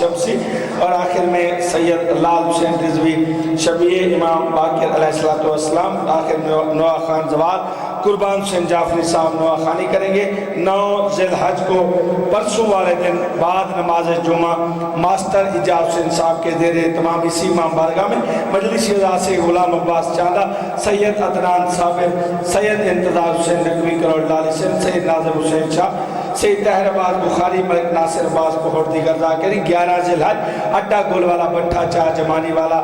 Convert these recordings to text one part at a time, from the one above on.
شمسی، اور آخر میں سید لال حسین رضوی شبیہ امام باقر علیہ السلام، آخر میں نوح خان زوال، قربان حسین جعفری صاحب نوح خانی کریں گے۔ 9 ذی الحج کو پرسوں والے دن بعد نماز جمعہ ماسٹر اعجاز حسین صاحب کے زیر اہتمام اسی امام بارگاہ میں مجلس اعزاز سے غلام عباس چاندہ، سید عدنان صابر، سید انتظار حسین نقوی کروڑ لال حسین، سید ناظر حسین شاہ، سید طاہر عباس بخاری، ملک ناصر عباس بہور دیگر ذاکرین۔ 11 ذی الحج اڈا گول والا بٹھا چاہ جمانی والا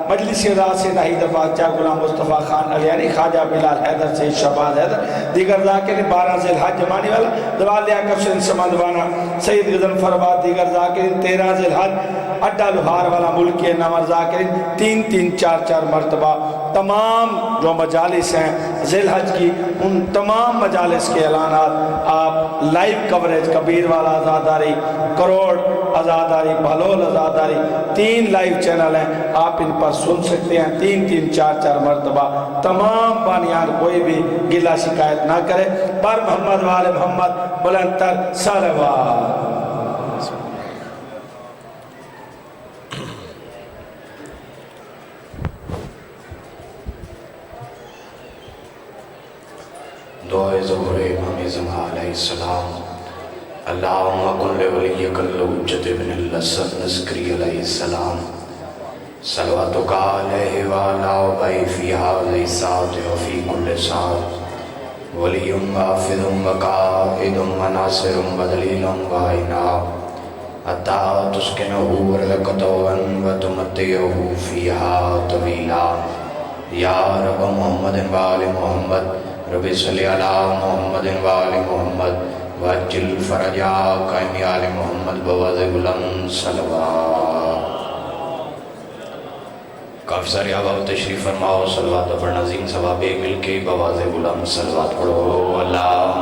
مجلس اعزاز سے ناہید عباس چاہ، غلام مصطفیٰ خان علیانی، خواجہ بلال حیدر، سید شہباز حیدر، دیگر ذاکرین۔ 12 ذی الحج جمانی والا زوال لیاقت حسین سمندوانہ، سید غضنفر آباد، دیگر ذاکرین۔ 13 ذی الحج اڈا لوہار والا ملک کے نامور ذاکرین، 3 4 مرتبہ۔ تمام جو مجالس ہیں ذی الحج کی، ان تمام مجالس کے اعلانات آپ لائیو کوریج، کبیر والا آزاداری، کروڑ آزاداری، بھلول آزاداری، 3 لائیو چینل ہیں، آپ ان پر سن سکتے ہیں 3 4 مرتبہ۔ تمام بانیان کوئی بھی گلہ شکایت نہ کرے۔ پر محمد وال محمد بلند تر صلوات۔ دعائے ظہور امام زمان علیہ السلام۔ اللہم کن لولیک الحجۃ ابن الاسد نسکری علیہ السلام، صلواتک علیہ وعلا آبائہ فی ھذہ الساعۃ وفی کل ساعۃ، ولی وحافظ وقائد وناصر ودلیل وعینا، حتی تسکنہ ارضک طوعا وتمتعہ فیہا طویلا۔ یا رب محمد وآل محمد، رب صلی علی محمد وآل محمد، وعجل فرجا قائم آل محمد بوضع بلند صلوات۔ کافی سارے آباء تشریف فرماؤ، صلوات پر نظیم ثواب مل کے بواز بلند صلوات پڑھو۔ اللہم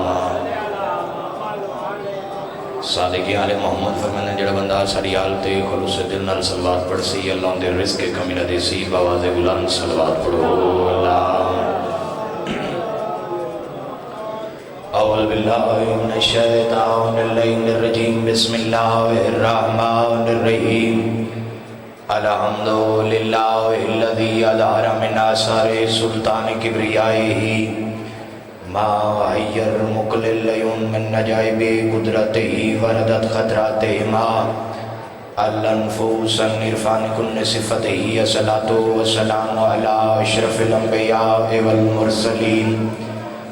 صادقی آل محمد فرمانے جڑا بندہ ساری آلتے خلوص دل نال صلوات پڑھ سی، اللہ دے رزق کمی نہ دے سی، بواز بلند صلوات پڑھو۔ اللہم اعوذ باللہ من الشیطان اللعین الرجیم، بسم اللہ الرحمن الرحیم۔ الحمد للہ الذی اظہر من آثار سلطان کبریائہ ما حیر مقلل لیون من نجائب قدرتہ وردت خطراتہما الانفوس عرفان کن صفتہ، الصلاة والسلام علی اشرف الانبیاء والمرسلین،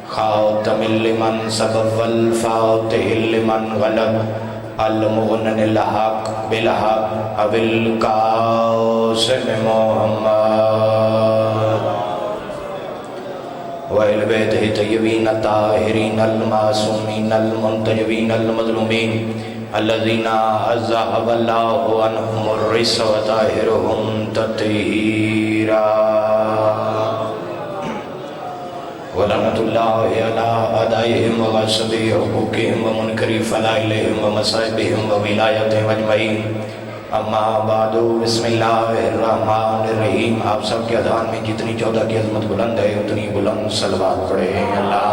خاتم لمن سبب والفاتح لمن غلب، المغنن الحق بالحق ابو القاسم محمد وآل بیتہ طیبین الطاہرین المعصومین المنتجبین المظلومین الذین اذہب اللہ عنہم الرجس وطہرہم تطہیرا۔ ولعنت اللہ علی اعدائہم وغاصبی حقوقہم ومنکری فضائلہم ومصائبہم وولایتہم اجمعین، اما بعد، بسم اللہ الرحمن الرحیم۔ آپ سب کے اذان میں جتنی 14 کی عظمت بلند ہے اتنی بلند صلوات پڑھیں۔ اللہ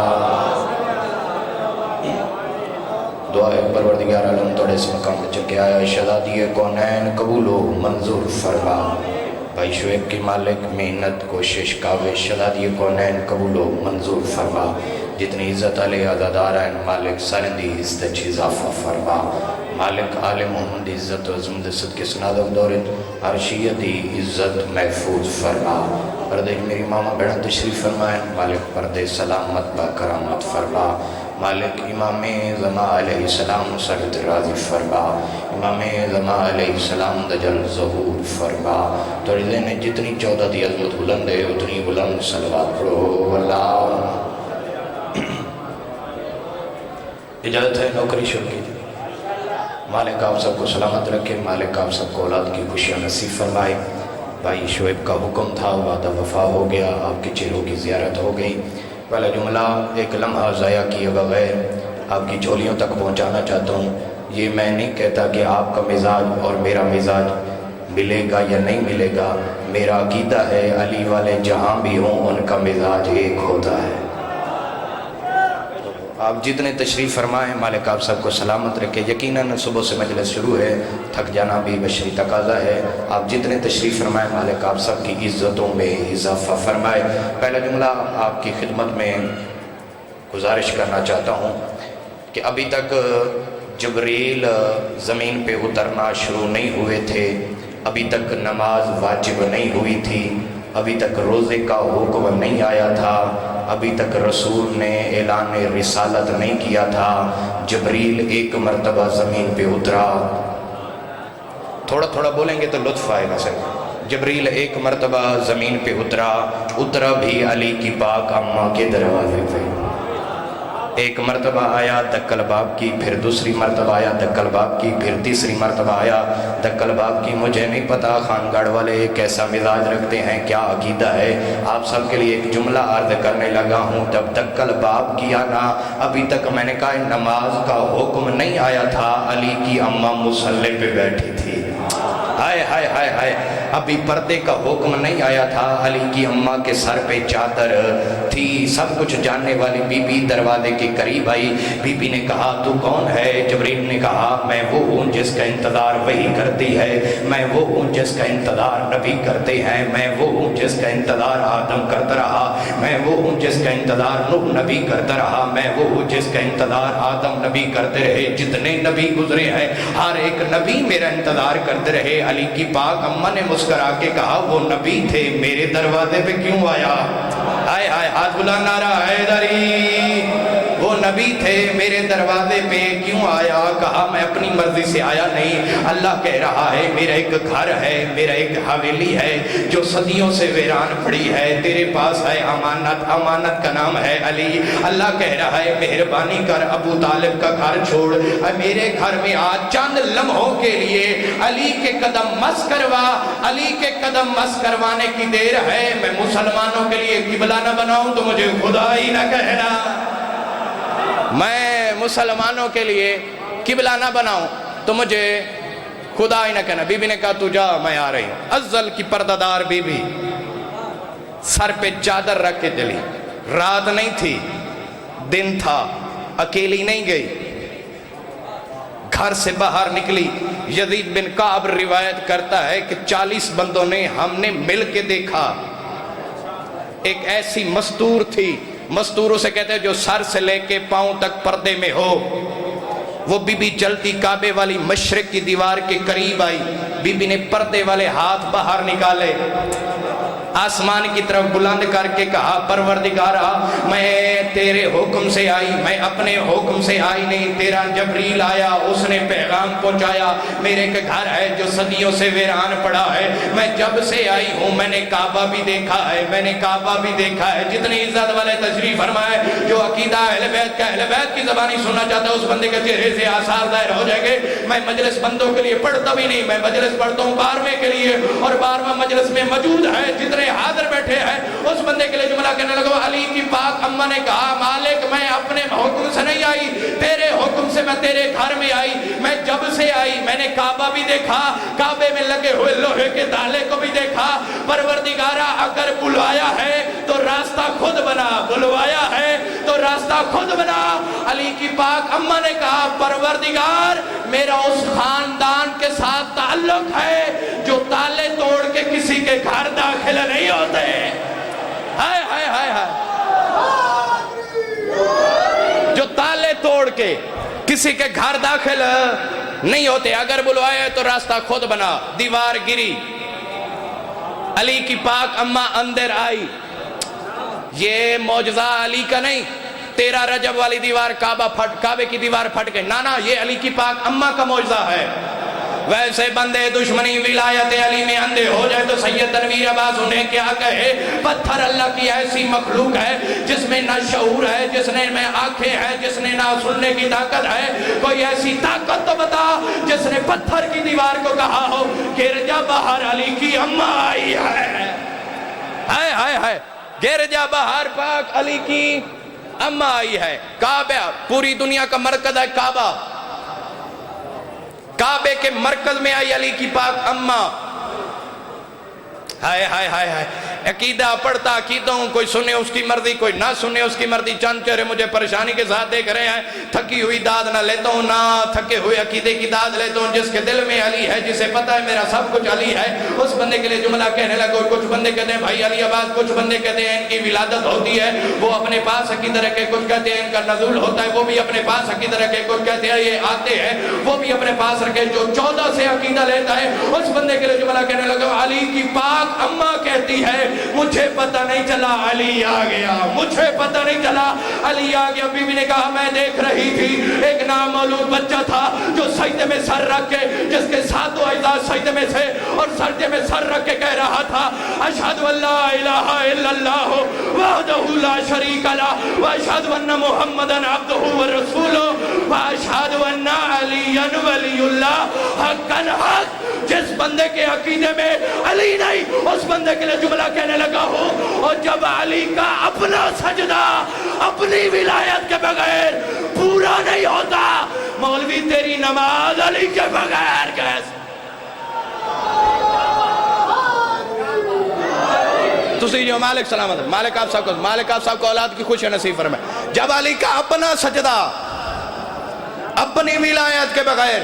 دعائے پروردگار عالم توڑے اس مقام میں چکے آیا، شہزادی کونین قبول و منظور فرما۔ بھائی شعیب کی مالک محنت کوشش کاوش، شہزادی کونین قبول و منظور فرما۔ جتنی عزت علیہ عزادار ہیں مالک سارندی عزت اضافہ فرما۔ مالک آل محمد عزت و عظمت صدق سناد و دورت عرشیتی عزت محفوظ فرما۔ پردے میری ماما بڑا تشریف فرمائیں، مالک پردے سلامت با کرامت فرما۔ مالک امام زمان علیہ السلام سرد راضی فرما، امام زمان علیہ السلام دجل ظہور فرما۔ تو رضے نے جتنی 14 دی عظمت بلند ہے اتنی بلند صلوات پڑھو۔ اللہ اجازت ہے نوکری شروع کیجئے۔ مالک آپ سب کو سلامت رکھے، مالک آپ سب کو اولاد کی خوشیاں نصیب فرمائے۔ بھائی شعیب کا حکم تھا، وعدہ وفا ہو گیا، آپ کے چہروں کی زیارت ہو گئی۔ پہلا جملہ ایک لمحہ ضائع کیے بغیر آپ کی چولیوں تک پہنچانا چاہتا ہوں۔ یہ میں نہیں کہتا کہ آپ کا مزاج اور میرا مزاج ملے گا یا نہیں ملے گا، میرا عقیدہ ہے علی والے جہاں بھی ہوں ان کا مزاج ایک ہوتا ہے۔ آپ جتنے تشریف فرمائیں مالک آپ سب کو سلامت رکھے. یقیناً صبح سے مجلس شروع ہے, تھک جانا بھی بشری تقاضا ہے. آپ جتنے تشریف فرمائیں مالک آپ سب کی عزتوں میں اضافہ فرمائے. پہلا جملہ آپ کی خدمت میں گزارش کرنا چاہتا ہوں کہ ابھی تک جبریل زمین پہ اترنا شروع نہیں ہوئے تھے, ابھی تک نماز واجب نہیں ہوئی تھی, ابھی تک روزے کا حکم نہیں آیا تھا, ابھی تک رسول نے اعلان رسالت نہیں کیا تھا. جبریل ایک مرتبہ زمین پہ اترا. تھوڑا تھوڑا بولیں گے تو لطف آئے گا سر. جبریل ایک مرتبہ زمین پہ اترا بھی علی کی پاک اماں کے دروازے پہ. ایک مرتبہ آیا دکل باب کی, پھر دوسری مرتبہ آیا دکل باب کی, پھر تیسری مرتبہ آیا دکل باب کی. مجھے نہیں پتا خانگڑھ والے کیسا مزاج رکھتے ہیں, کیا عقیدہ ہے. آپ سب کے لیے ایک جملہ عرض کرنے لگا ہوں. جب دکل باب کیا نا, ابھی تک میں نے کہا نماز کا حکم نہیں آیا تھا, علی کی اماں مصلی پہ بیٹھی تھی. ہائے ہائے ہائے ہائے, ابھی پردے کا حکم نہیں آیا تھا, علی کی اماں کے سر پہ چادر تھی. سب کچھ جاننے والی بی بی دروازے کے قریب آئی. بی بی نے کہا تو کون ہے؟ جبریل نے کہا میں وہ ہوں جس کا انتظار وحی کرتی ہے, میں وہ ہوں جس کا انتظار نبی کرتے ہیں, میں وہ ہوں جس کا انتظار آدم کرتا رہا, میں وہ ہوں جس کا انتظار نوح نبی کرتا رہا, میں وہ ہوں جس کا انتظار آدم نبی کرتے رہے. جتنے نبی گزرے ہیں ہر ایک نبی میرا انتظار کرتے رہے. علی کی پاک اماں نے مسکرا کے کہا وہ نبی تھے, میرے دروازے پہ کیوں آیا؟ آئے آئے ہاتھ بلا نعرہ حیدری. وہ نبی تھے, میرے دروازے پہ کیوں آیا؟ کہا میں اپنی مرضی سے آیا نہیں, اللہ کہہ رہا ہے میرا ایک گھر ہے, میرا ایک حویلی ہے جو صدیوں سے ویران پڑی ہے, تیرے پاس ہے امانت, امانت کا نام ہے علی. اللہ کہہ رہا ہے مہربانی کر ابو طالب کا گھر چھوڑ, میرے گھر میں آج چند لمحوں کے لیے علی کے قدم مس کروا. علی کے قدم مس کروانے کی دیر ہے. میں مسلمانوں کے لیے قبلہ نہ بناؤں تو مجھے خدا ہی نہ کہنا, میں مسلمانوں کے لیے قبلہ نہ بناؤں تو مجھے خدا ہی نہ کہنا. بی بی نے کہا تو جا, میں آ رہی ہوں. ازل کی پردہ دار بی بی سر پہ چادر رکھ کے چلی. رات نہیں تھی, دن تھا, اکیلی نہیں گئی, گھر سے باہر نکلی. یزید بن کعب روایت کرتا ہے کہ 40 بندوں نے ہم نے مل کے دیکھا. ایک ایسی مستور تھی, مستور اسے کہتے ہیں جو سر سے لے کے پاؤں تک پردے میں ہو. وہ بی بی جلتی کعبے والی مشرق کی دیوار کے قریب آئی. بی بی نے پردے والے ہاتھ باہر نکالے, آسمان کی طرف بلند کر کے کہا پروردگارا میں تیرے حکم سے آئی, میں اپنے حکم سے آئی نہیں. تیرا جبریل آیا, اس نے پیغام پہنچایا. میرے ایک گھر ہے جو صدیوں سے ویران پڑا ہے, میں جب سے آئی ہوں میں نے کعبہ بھی دیکھا ہے, میں نے کعبہ بھی دیکھا ہے. جتنی عزت والے تشریف فرمائے, جو عقیدہ اہل بیت کا اہل بیت کی زبانی سننا چاہتا ہے اس بندے کے چہرے سے آثار ظاہر ہو جائیں گے. میں مجلس بندوں کے لیے پڑھتا بھی نہیں, میں مجلس پڑھتا ہوں 12ویں کے لیے, اور 12واں مجلس میں موجود ہے. جتنے حاضر بیٹھے ہیں اس بندے کے لیے جملہ کہنے لگا. علی کی پاک اماں نے کہا مالک میں اپنے حکم سے نہیں آئی, تیرے حکم سے میں تیرے گھر میں آئی. میں جب سے آئی میں نے کعبہ بھی دیکھا, کعبے میں لگے ہوئے لوہے کے دالے کو بھی دیکھا. پروردگارا اگر بلوایا ہے تو راستہ خود بنا, بلوایا ہے تو راستہ خود بنا. علی کی پاک اماں نے کہا پروردگار میرا اس خاندان کے ساتھ تعلق ہے جو تالے توڑ کے کسی کے گھر داخل نہیں ہوتے. ہائے ہائے ہائے ہائے, جو تالے توڑ کے کسی کے گھر داخل نہیں ہوتے. اگر بلوایا تو راستہ خود بنا. دیوار گری, علی کی پاک اماں اندر آئی. یہ معجزہ علی کا نہیں, 13 رجب والی دیوار کعبے کی دیوار پھٹ گئی. نانا یہ علی کی پاک اماں کا معجزہ ہے. ویسے بندے دشمنی ولایت علی میں اندھے ہو جائے تو سید تنویر عباس انہیں کیا کہے. پتھر اللہ کی ایسی مخلوق ہے جس میں نہ شعور ہے, جس نے میں آنکھیں ہیں, جس نے نہ سننے کی طاقت ہے. کوئی ایسی طاقت تو بتا جس نے پتھر کی دیوار کو کہا ہو گر جا باہر علی کی اماں آئی ہے. ہائے ہائے ہائے, گر جا باہر پاک علی کی اماں آئی ہے. کعبہ پوری دنیا کا مرکز ہے. کعبہ, کعبے کے مرکز میں آئی علی کی پاک اماں. ہائے ہائے ہائے ہائے, عقیدہ پڑھتا عقیدہ ہوں، کوئی سنے اس کی مرضی کوئی نہ سنے اس کی مرضی، چند چہرے مجھے پریشانی کے ساتھ دیکھ رہے ہیں، تھکی ہوئی داد نہ لیتا ہوں، نہ تھکے ہوئے عقیدے کی داد لیتا ہوں، جس کے دل میں علی ہے، جسے پتہ ہے میرا سب کچھ علی ہے، اس بندے کے لیے جملہ کہنے لگا۔ کچھ بندے کہتے ہیں بھائی علی آباد، کچھ بندے کہتے ہیں ان کی ولادت ہوتی ہے، وہ اپنے پاس عقیدہ رکھے، کچھ کہتے ہیں ان کا نزول ہوتا ہے، وہ بھی اپنے پاس عقیدہ رکھے، کچھ کہتے ہیں یہ آتے ہیں، وہ بھی اپنے پاس رکھے، جو 14 سے عقیدہ لیتا ہے اس بندے کے لیے جملہ کہنے لگا۔ علی کی پاک اماں کہتی ہے مجھے پتہ نہیں چلا علی آ گیا، مجھے پتہ نہیں چلا علی آ گیا۔ بی بی نے کہا میں دیکھ رہی تھی ایک نامعلوم بچہ تھا جو سجدے میں سر رکھ کے، جس کے ساتوں اعضاء سجدے میں تھے اور سجدے میں سر رکھ کے کہہ رہا تھا اشہد ان لا الہ الا اللہ وحدہ لا شریک لہ واشہد ان محمدا عبدہ ورسولہ واشہد ان علیا ولی اللہ حقا حق۔ جس بندے کے عقیدے میں علی نہیں اس بندے کے لیے جملہ کہنے لگا ہوں، اور جب علی کا اپنا سجدہ اپنی ولایت کے بغیر پورا نہیں ہوتا، مولوی تیری نماز علی کے بغیر کیسے؟ تسی جو مالک سلامت، مالک آپ صاحب کو اولاد کی خوشی نصیب فرمائے۔ جب علی کا اپنا سجدہ اپنی ولایت کے بغیر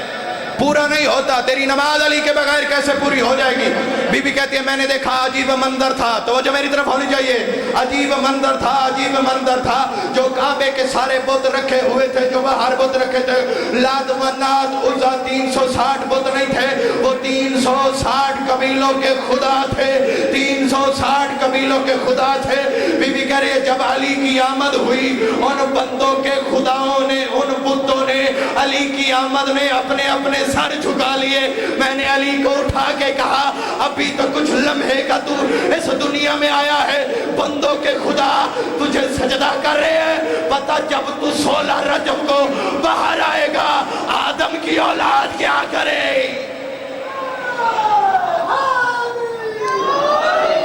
پورا نہیں ہوتا، تیری نماز علی کے بغیر کیسے پوری ہو جائے گی؟ بی بی کہتی ہے میں نے دیکھا عجیب منظر تھا، توجہ میری طرف ہونی چاہیے، عجیب منظر تھا، عجیب منظر تھا، جو کعبے کے سارے بت رکھے ہوئے تھے، جو باہر بت رکھے تھے، لات منات عزا 360 بت نہیں تھے، وہ 360 قبیلوں کے خدا تھے، 360 قبیلوں کے خدا تھے۔ بی بی کہہ رہی ہے جب علی کی آمد ہوئی ان بندوں کے خداؤں نے، ان بتوں نے علی کی آمد میں اپنے اپنے سر جھکا لیے۔ میں نے علی کو اٹھا کے کہا ابھی تو کچھ لمحے کا تو اس دنیا میں آیا ہے، بندوں کے خدا تجھے سجدہ کر رہے ہیں، پتہ جب تو 16 رجب کو باہر آئے گا آدم کی اولاد کیا کرے؟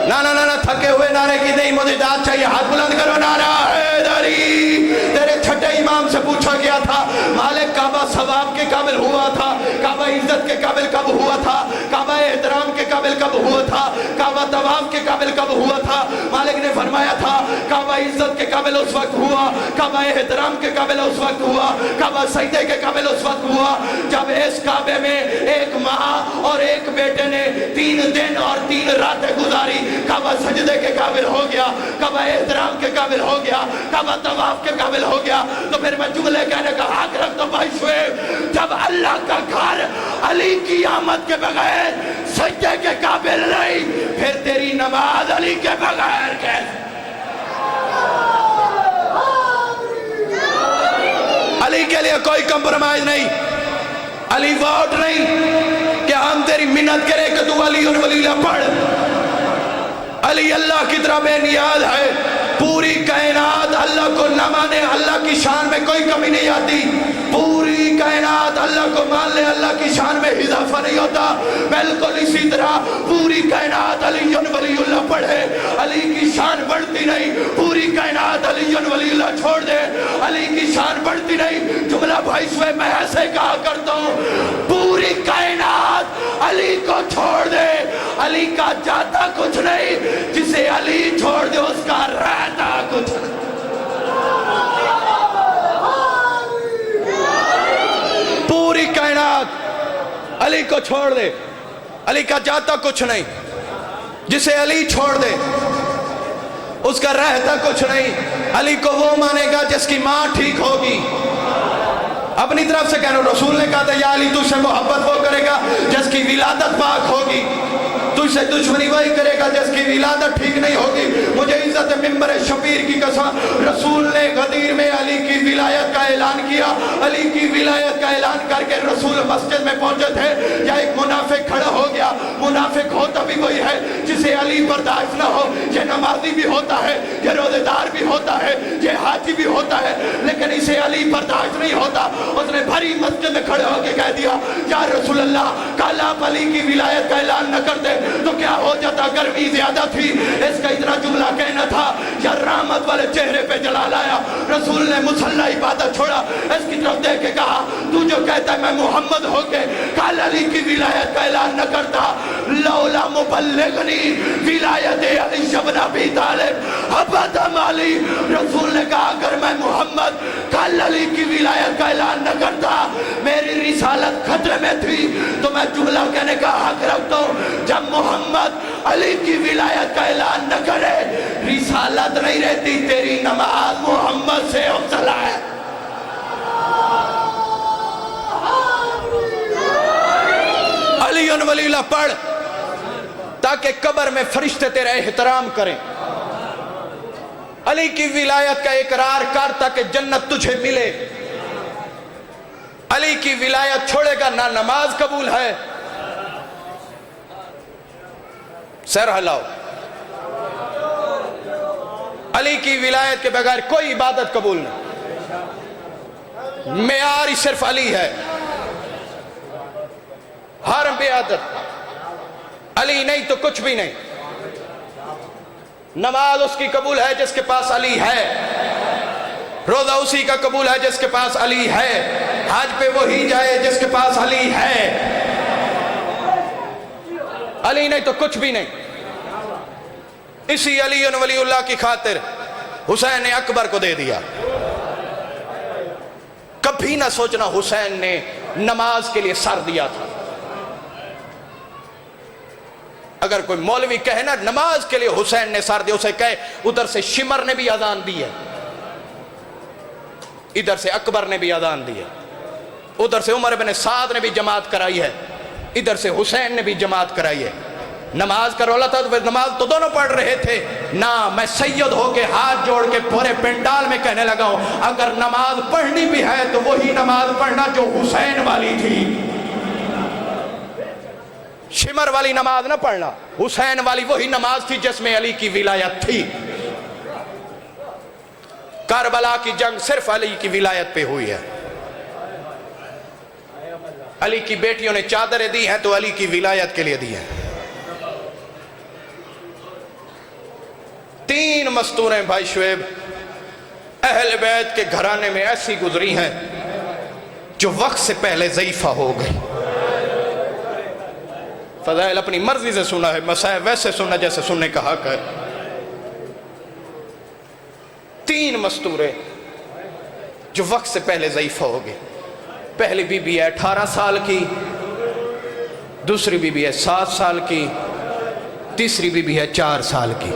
نا تھکے ہوئے نعرے کی نہیں، مجھے داد چاہیے، ہاتھ بلند کرو، نعرہ حیدری۔ تیرے چھٹے امام سے پوچھا گیا تھا مالک کعبہ ثواب کے قابل ہوا تھا، کعبہ عزت کے قابل کب ہوا تھا، کعبہ احترام کے قابل کب ہوا تھا، کعبہ طواف کے قابل کب ہوا تھا؟ مالک نے فرمایا تھا کعبہ عزت کے قابل اس وقت ہوا، کعبہ احترام کے قابل اس وقت ہوا، کعبہ سجدے کے قابل اس وقت ہوا جب اس کعبے میں ایک ماں اور ایک بیٹے نے 3 دن اور 3 راتیں گزاری، کعبہ سجدے کے قابل ہو گیا، کعبہ احترام کے قابل ہو گیا، کعبہ طواف کے قابل ہو گیا۔ تو پھر میں جملے کہنے کا حق رکھتا ہوں بھائی شعیب، جب اللہ کا گھر علی کی آمد کے بغیر سجدے کے قابل نہیں، پھر تیری نماز علی کے بغیر کیسے؟ علی کے لیے کوئی کمپرومائز نہیں، علی ووٹ نہیں کہ ہم تیری منت کریں کہ تو علی اور ولی اللہ پڑھ۔ علی اللہ کی طرح بے نیاز ہے، پوری کائنات اللہ کو نہ مانے اللہ کی شان میں کوئی کمی نہیں آتی، پوری کائنات اللہ کو مان لے اللہ کی شان میں اضافہ نہیں ہوتا۔ بالکل اسی طرح پوری کائنات علی ولی اللہ پڑھے علی کی شان بڑھتی نہیں، پوری کائنات علی ولی اللہ چھوڑ دے علی کی شان بڑھتی نہیں۔ جملہ بھائی سوے میں ایسے کہا کرتا ہوں پوری کائنات علی کو چھوڑ دے علی کا جاتا کچھ نہیں، جسے علی چھوڑ دے اس کا رہتا کچھ نہیں۔ پوری کائنات علی کو چھوڑ دے علی کا جاتا کچھ نہیں، جسے علی چھوڑ دے اس کا رہتا کچھ نہیں۔ علی کو وہ مانے گا جس کی ماں ٹھیک ہوگی، اپنی طرف سے کہنا، رسول نے کہا تھا یا علی تجھ سے محبت وہ کرے گا جس کی ولادت پاک ہوگی، تجھ سے دشمنی وہی کرے گا جس کی ولادت ٹھیک نہیں ہوگی۔ مجھے عزت ممبر شبیر کی قسم، رسول نے غدیر میں علی کی ولایت کا اعلان کیا، علی کی ولایت کا اعلان کر کے رسول مسجد میں پہنچے تھے، یا ایک منافق کھڑا ہو گیا۔ منافق ہوتا بھی وہی ہے جسے علی برداشت نہ ہو، یہ نمازی بھی ہوتا ہے، یہ روزے دار بھی ہوتا ہے، یہ حاجی بھی ہوتا ہے، لیکن اسے علی برداشت نہیں ہوتا۔ اس نے بھری مسجد میں کھڑے ہو کے کہہ دیا یا رسول اللہ کل آپ علی کی ولایت کا اعلان نہ کرتے تو کیا ہو جاتا؟ گرمی زیادہ تھی، اس کا اتنا جملہ کہنا تھا یا رحمت والے چہرے پہ جلال آیا۔ رسول نے مصلی عبادت چھوڑا، اس کی طرف دیکھ کے کہا تو جو کہتا ہے میں محمد ہو کے کل علی کی ولایت کا اعلان نہ کرتا، لولا مبلغنی ولایت علی بن ابی طالب ابدا مالی. رسول نے کہا اگر میں محمد کل علی کی ولایت کا اعلان نہ کرتا میری رسالت خطرے میں تھی. تو میں جملہ کہنے کا حق رکھتا ہوں جب محمد علی کی ولایت کا اعلان نہ کرے رسالت نہیں رہتی. تیری نماز محمد سے افضل ہے. علی ولی اللہ پڑھ تاکہ قبر میں فرشتے تیرا احترام کریں. علی کی ولایت کا اقرار کر تاکہ جنت تجھے ملے. علی کی ولایت چھوڑے گا نہ نماز قبول ہے. سر ہلاؤ. علی کی ولایت کے بغیر کوئی عبادت قبول نہیں. معیار ہی صرف علی ہے. ہر عبادت علی نہیں تو کچھ بھی نہیں. نماز اس کی قبول ہے جس کے پاس علی ہے. روزہ اسی کا قبول ہے جس کے پاس علی ہے. حج پہ وہی جائے جس کے پاس علی ہے. علی نہیں تو کچھ بھی نہیں. اسی علی ولی اللہ کی خاطر حسین نے اکبر کو دے دیا. کبھی نہ سوچنا حسین نے نماز کے لیے سر دیا تھا. اگر کوئی مولوی کہے نا نماز کے لیے حسین نے سر دیا اسے کہے ادھر سے شمر نے بھی اذان دی ہے, ادھر سے اکبر نے بھی اذان دی ہے, ادھر سے عمر بن سعد نے بھی جماعت کرائی ہے, ادھر سے حسین نے بھی جماعت کرائی ہے. نماز کا رولا تھا تو نماز تو دونوں پڑھ رہے تھے نا. میں سید ہو کے ہاتھ جوڑ کے پورے پنڈال میں کہنے لگا ہوں اگر نماز پڑھنی بھی ہے تو وہی نماز پڑھنا جو حسین والی تھی. شمر والی نماز نہ پڑھنا. حسین والی وہی نماز تھی جس میں علی کی ولایت تھی. کربلا کی جنگ صرف علی کی ولایت پہ ہوئی ہے. علی کی بیٹیوں نے چادریں دی ہیں تو علی کی ولایت کے لیے دی ہیں. 3 مستوریں بھائی شعیب اہل بیت کے گھرانے میں ایسی گزری ہیں جو وقت سے پہلے ضعیفہ ہو گئی. فضائل اپنی مرضی سے سنا ہے, مسائل ویسے سنا جیسے سننے کا حق ہے. 3 مستوریں جو وقت سے پہلے ضعیفہ ہو گئی. پہلی بی بی ہے 18 سال کی, دوسری بی بی ہے 7 سال کی, تیسری بی بی ہے 4 سال کی.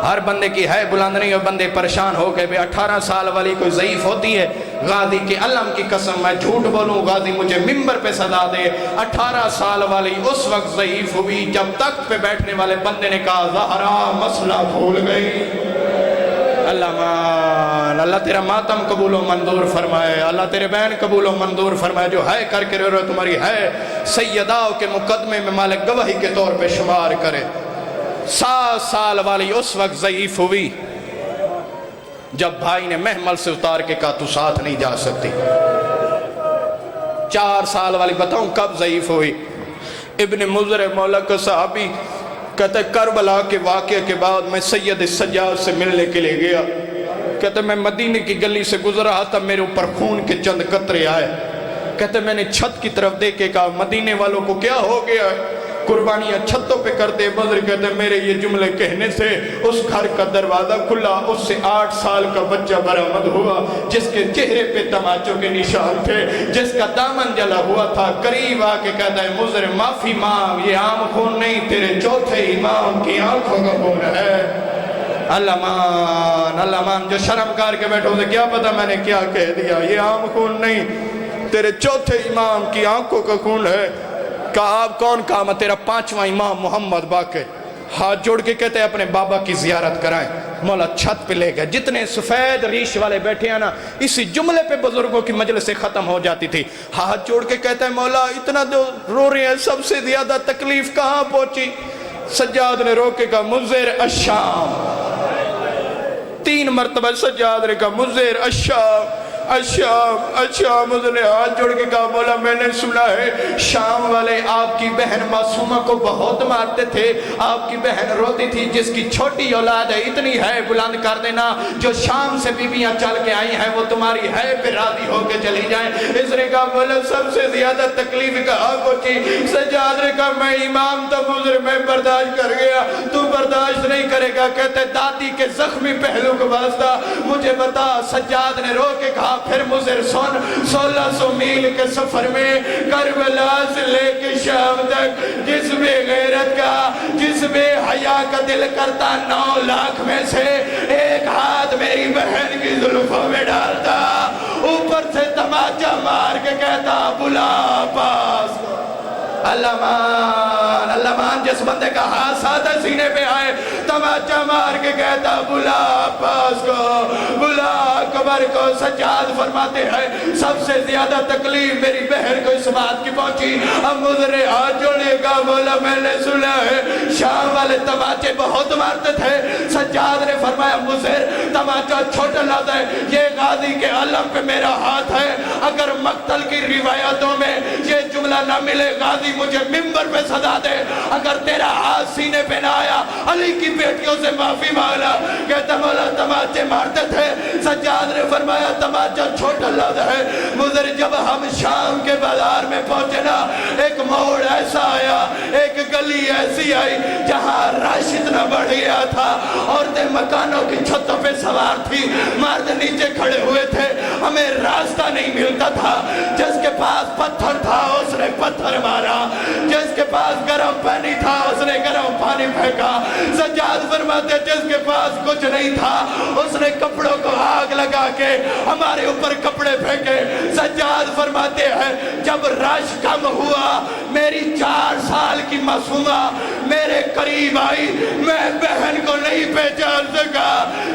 ہر بندے کی ہے بلند نہیں اور بندے پریشان ہو گئے. 18 سال والی کوئی ضعیف ہوتی ہے, غازی کے علم کی قسم میں جھوٹ بولوں غازی مجھے ممبر پہ سزا دے. 18 سال والی اس وقت ضعیف ہوئی جب تخت پہ بیٹھنے والے بندے نے کہا زہرا مسئلہ بھول گئی. اللہ مان, اللہ تیرا ماتم قبول و منظور فرمائے, اللہ تیرے بہن قبول و منظور فرمائے. جو ہے کر کے رو تمہاری ہے سیداؤ کے مقدمے میں مالک گواہی کے طور پہ شمار کرے. 7 سال والی اس وقت ضعیف ہوئی جب بھائی نے محمل سے اتار کے کہا تو ساتھ نہیں جا سکتی. 4 سال والی بتاؤں کب ضعیف ہوئی. ابن مضر مولا کا صحابی کہتے کربلا کے واقعے کے بعد میں سید سجاد سے ملنے کے لیے گیا. کہتے میں مدینے کی گلی سے گزر رہا تھا, میرے اوپر خون کے چند قطرے آئے. کہتے میں نے چھت کی طرف دیکھ کے کہا مدینے والوں کو کیا ہو گیا ہے, قربانیاں چھتوں پہ کرتے. بدر کہتے میرے یہ جملے کہنے سے اس گھر کا دروازہ کھلا, اس سے 8 سال کا بچہ برآمد ہوا جس کے چہرے پہ تماچوں کے نشان تھے, جس کا دامن جلا ہوا تھا. قریب آ کے کہتا ہے مضر معافی مانگ, یہ عام خون نہیں تیرے چوتھے امام کی آنکھوں کا خون ہے. اللہ مان جو شرم کر کے بیٹھو سے کیا پتا میں نے کیا کہہ دیا, یہ عام خون نہیں تیرے چوتھے امام کی آنکھوں کا خون ہے. کہا آپ کون؟ کہا میں تیرا 5واں امام محمد باقر. ہاتھ جوڑ کے کہتے ہیں اپنے بابا کی زیارت کرائیں. مولا چھت پہ لے گئے. جتنے سفید ریش والے بیٹھے ہیں نا اسی جملے پہ بزرگوں کی مجلس سے ختم ہو جاتی تھی. ہاتھ جوڑ کے کہتے ہیں مولا اتنا جو رو رہے ہیں سب سے زیادہ تکلیف کہاں پہنچی؟ سجاد نے رو کے کہا مضر الشام. 3 مرتبہ سجاد نے کہا مضر الشام. الشام اس نے ہاتھ جوڑ کے کہا مولا میں نے سنا ہے شام والے آپ کی بہن معصومہ کو بہت مارتے تھے، آپ کی بہن روتی تھی جس کی چھوٹی اولاد ہے اتنی ہے بلند کر دینا، جو شام سے بیویاں چل کے آئی ہیں وہ تمہاری ہے پہ راضی ہو کے چلی جائیں۔ اس نے کہا مولا سب سے زیادہ تکلیف کہاں پہنچی؟ سجاد نے کہا میں امام تو مضر میں برداشت کر گیا، تو برداشت نہیں کرے گا؟ کہتے دادی کے زخمی پہلو کو واسطہ مجھے بتا۔ سجاد نے رو کے کہا پھر مضر سن 1600 میل کے سفر میں کربلا سے لے کے شام تک جس بے غیرت کا جس بے حیا کا دل کرتا 9 لاکھ میں سے ایک ہاتھ میری بہن کی زلفوں میں ڈالتا، اوپر سے تماچا مار کے کہتا بلا پاس اللہ مان جس بندے کا ہاتھ سادہ سینے پہ آئے تماچا مار کے کہتا بلا پاس کو بلا قبر کو۔ سجاد فرماتے ہیں سب سے زیادہ تکلیف میری بہن کو اس بات کی پہنچی، اب مضر ہاتھ جوڑے گا مولا میں نے سنا ہے شام والے تماچے بہت مارتے تھے۔ سجاد نے فرمایا مضر تماچا چھوٹا لفظ ہے، یہ غازی کے علم پہ میرا ہاتھ ہے، اگر مقتل کی روایتوں میں یہ جملہ نہ ملے غازی مجھے ممبر پہ صدا دے، اگر تیرا ہاتھ سینے پہ نہ آیا علی کی بیٹیوں سے معافی مانگنا۔ کہتا مولا تماچے مارتے تھے۔ سجاد نے فرمایا تماچا چھوٹا لفظ ہے مضر جب ہم شام کے بازار میں پہنچے نا ایک موڑ ایسا آیا، ایک گلی ایسی آئی جہاں رش اتنا بڑھ گیا تھا، عورتیں مکانوں کی چھتوں پہ سوار تھی، مرد نیچے کھڑے ہوئے تھے، ہمیں راستہ نہیں ملتا تھا۔ جس کے پاس پتھر تھا اس نے پتھر مارا، جس کے پاس گرم پانی تھا اس نے گرم پانی پھینکا۔ سجاد فرماتے جس کے پاس کچھ نہیں تھا اس نے کپڑوں کو آگ لگا کے ہمارے اوپر کپڑے پھینکے۔ سجاد فرماتے ہیں جب رش کم ہوا میری 4 سال کی معصومہ میرے قریب آئی، میں بہن کو نہیں پہچان سکا،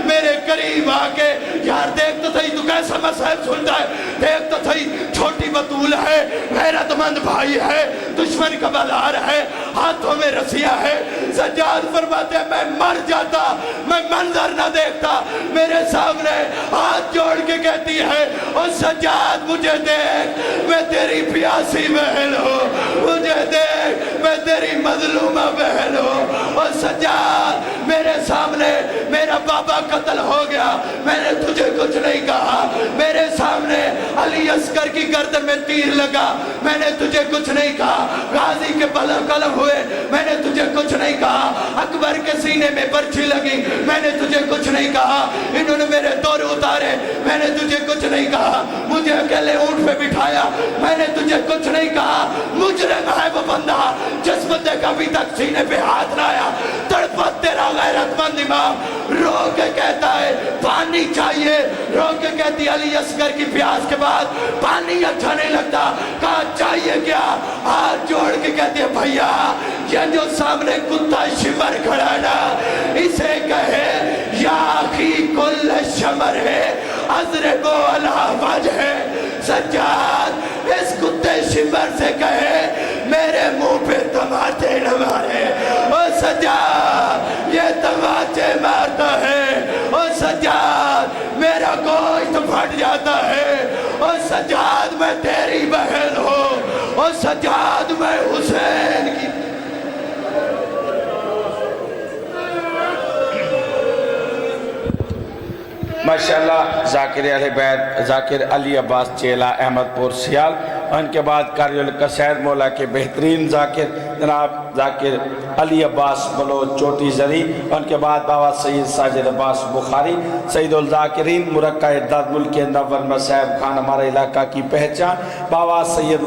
میرے قریب آ کے یار دیکھ تو صحیح تو کیسا مسائل سنتا ہے، دیکھ تو صحیح چھوٹی بطول ہے، غیرت مند بھائی ہے، دشمن کا بازار ہے، ہاتھوں میں رسیاں ہے۔ سجاد فرماتے ہیں میں مر جاتا میں منظر نہ دیکھتا، میرے سامنے ہاتھ جوڑ کے کہتی ہے او سجاد مجھے دیکھ میں تیری پیاسی بہن ہوں، مجھے دیکھ میں تیری مظلومہ بہن ہوں۔ او سجاد میرے سامنے میرا بابا قتل ہو گیا، میں نے تجھے کچھ نہیں کہا، میرے سامنے علی عسکر کی گردن میں تیر لگا، میں نے تجھے کچھ نہیں کہا، غازی کے قلم ہوئے میں نے تجھے کچھ نہیں کہا، اکبر کے سینے میں برچھی لگی میں نے تجھے کچھ نہیں کہا، انہوں نے میرے دور اتارے میں نے تجھے کچھ نہیں کہا، مجھے اکیلے اونٹ پہ بٹھایا میں نے تجھے کچھ نہیں کہا۔ مجرم ہے وہ بندہ جس بندے کا ابھی تک سینے پہ ہاتھ نہ آیا، تڑپت تیرا غیرت مند امام رو کے کہتا ہے پانی چاہیے، رو کے کہتی علی عسکر کی پیاس کے بعد پانی اچھا نہیں لگتا، کہا چاہیے کیا؟ ہاتھ جوڑ کے کہتی ہے بھیا یہ جو سامنے کتا شمر کھڑا نا اسے کہے یا اخی کل شمر ہے اضربو علی وجہ۔ سجاد اس کتے شمر سے کہے میرے منہ پہ تماچے نہ مارے۔ او سجاد یہ تماچے مارتا ہے، او سجاد میرا گوشت پھٹ جاتا ہے، او سجاد میں تیری بہن ہوں، او سجاد میں حسین کی۔ ماشاءاللہ ذاکر اہل بیت ذاکر علی عباس چیلا احمد پور سیال، ان کے بعد قاری القصائد مولا کے بہترین ذاکر جناب ذاکر علی عباس بلوچ چوٹی زری، ان کے بعد بابا سید ساجد عباس بخاری، سید الذاکرین مرقع داد ملک نور مسائب خان ہمارے علاقہ کی پہچان، بابا سید